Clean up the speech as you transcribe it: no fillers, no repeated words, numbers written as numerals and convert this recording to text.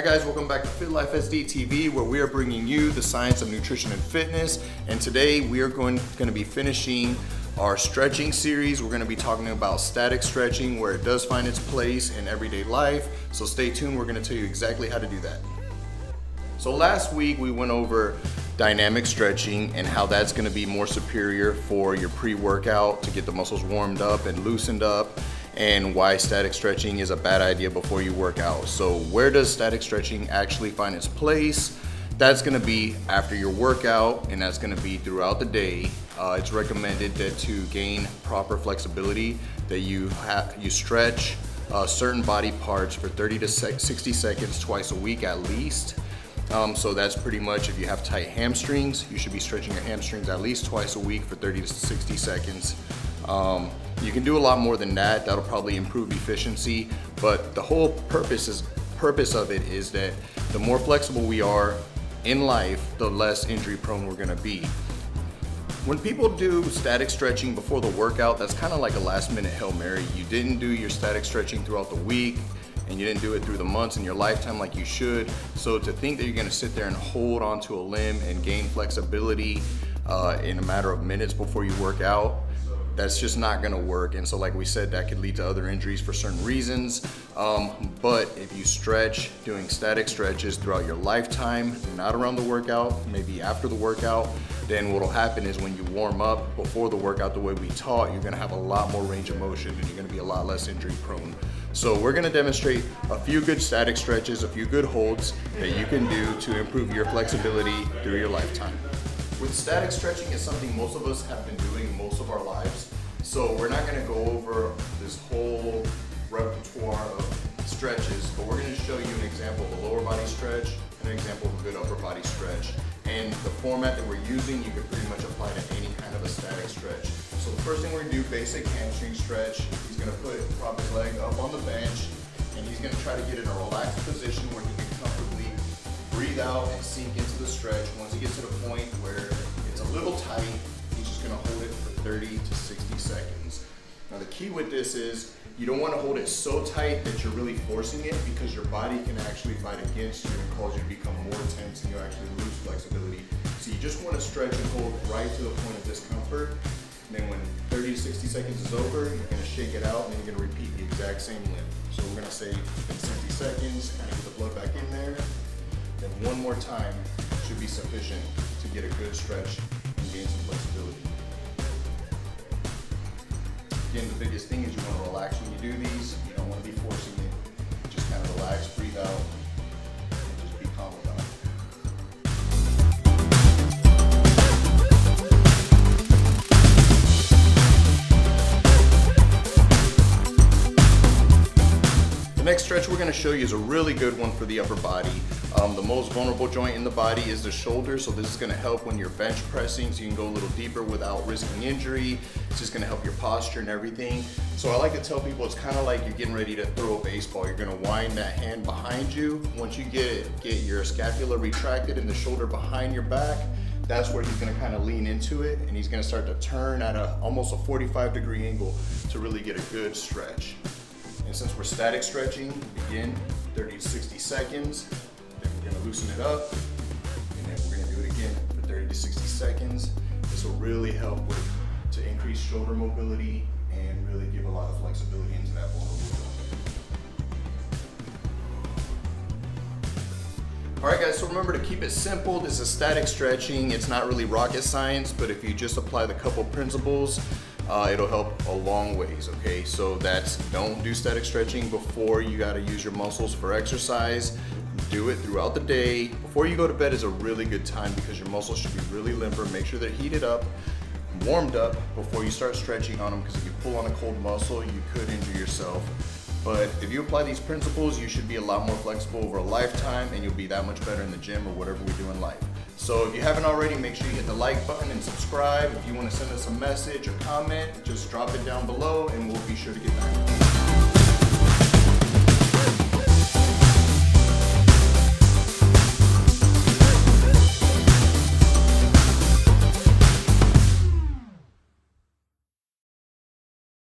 Hi guys, welcome back to Fit Life SD TV, where we are bringing you the science of nutrition and fitness. And today we are going to be finishing our stretching series. We're going to be talking about static stretching, where it does find its place in everyday life. So stay tuned, we're going to tell you exactly how to do that. So last week we went over dynamic stretching and how that's going to be more superior for your pre-workout to get the muscles warmed up and loosened up, and why static stretching is a bad idea before you work out. So where does static stretching actually find its place? That's going to be after your workout, and that's going to be throughout the day. It's recommended that to gain proper flexibility that you stretch certain body parts for 30 to 60 seconds twice a week at least. So that's pretty much, if you have tight hamstrings, you should be stretching your hamstrings at least twice a week for 30 to 60 seconds. You can do a lot more than that. That'll probably improve efficiency, but the whole purpose of it is that the more flexible we are in life, the less injury prone we're gonna be. When people do static stretching before the workout, that's kind of like a last minute Hail Mary. You didn't do your static stretching throughout the week, and you didn't do it through the months in your lifetime like you should. So to think that you're gonna sit there and hold onto a limb and gain flexibility in a matter of minutes before you work out, that's just not gonna work. And so like we said, that could lead to other injuries for certain reasons. But if you stretch, doing static stretches throughout your lifetime, not around the workout, maybe after the workout, then what'll happen is when you warm up before the workout the way we taught, you're gonna have a lot more range of motion and you're gonna be a lot less injury prone. So we're gonna demonstrate a few good static stretches, a few good holds that you can do to improve your flexibility through your lifetime. With static stretching, is something most of us have been doing most of our lives. So we're not gonna go over this whole repertoire of stretches, but we're gonna show you an example of a lower body stretch and an example of a good upper body stretch. And the format that we're using, you can pretty much apply to any kind of a static stretch. So the first thing we're gonna do, basic hamstring stretch. He's gonna prop his leg up on the bench, and he's gonna try to get in a relaxed position where he can comfortably breathe out and sink into the stretch. Once he gets to the point where it's a little tight, he's just gonna hold it for 30 to 60 seconds. Now the key with this is you don't wanna hold it so tight that you're really forcing it, because your body can actually fight against you and cause you to become more tense and you actually lose flexibility. So you just wanna stretch and hold right to the point of discomfort. And then when 30 to 60 seconds is over, you're gonna shake it out and then you're gonna repeat the exact same lift. So we're gonna say 60 seconds, kind of get the blood back in there. Then one more time should be sufficient to get a good stretch and gain some flexibility. Again, the biggest thing is you want to relax when you do these. You don't want to be forcing it. Just kind of relax, breathe out, and just be calm about it. The next stretch we're going to show you is a really good one for the upper body. The most vulnerable joint in the body is the shoulder, so this is going to help when you're bench pressing, so you can go a little deeper without risking injury. It's just going to help your posture and everything. So I like to tell people it's kind of like you're getting ready to throw a baseball. You're going to wind that hand behind you. Once you get your scapula retracted and the shoulder behind your back, that's where he's going to kind of lean into it, and he's going to start to turn at almost a 45-degree angle to really get a good stretch. And since we're static stretching, begin 30 to 60 seconds. Then we're gonna loosen it up, and then we're gonna do it again for 30 to 60 seconds. This will really help to increase shoulder mobility and really give a lot of flexibility into that vulnerable joint. All right guys, so remember to keep it simple. This is static stretching. It's not really rocket science, but if you just apply the couple principles, it'll help a long ways, okay? So that's, don't do static stretching before you gotta use your muscles for exercise. Do it throughout the day. Before you go to bed is a really good time, because your muscles should be really limber. Make sure they're heated up, warmed up before you start stretching on them, because if you pull on a cold muscle, you could injure yourself. But if you apply these principles, you should be a lot more flexible over a lifetime, and you'll be that much better in the gym or whatever we do in life. So if you haven't already, make sure you hit the like button and subscribe. If you want to send us a message or comment, just drop it down below and we'll be sure to get back to you.